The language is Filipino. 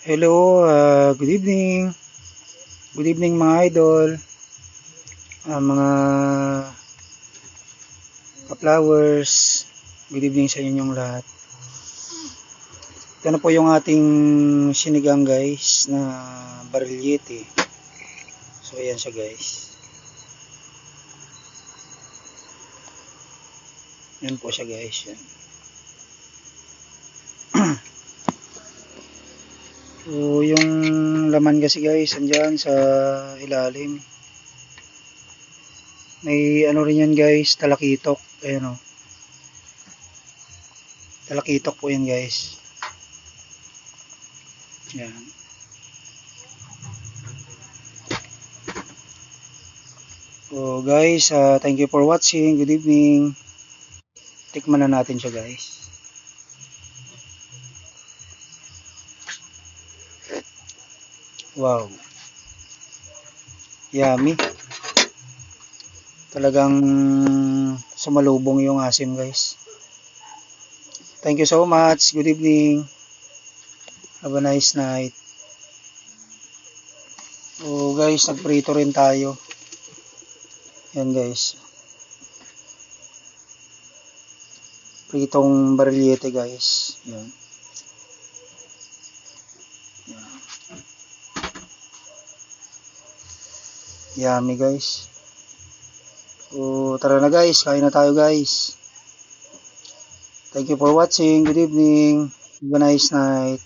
Hello, good evening. Good evening mga idol, mga ka-flowers. Good evening sa inyong lahat. Ito na po yung ating sinigang guys na bariliete. So ayan siya guys. Yan po siya guys. Yan. So yung laman kasi guys andyan sa ilalim. May ano rin yan guys, talakitok. Ayan o. Talakitok po yan guys. Yan. So guys, thank you for watching. Good evening. Tikman na natin siya guys. Wow. Yummy. Talagang sumalubong yung asim guys. Thank you so much. Good evening. Have a nice night. So guys, nagprito rin tayo. Yan guys. Pritong bariliete guys. Yan. Yan. Yummy guys. So tara na guys, kain na tayo guys. Thank you for watching. Good evening. Have a nice night.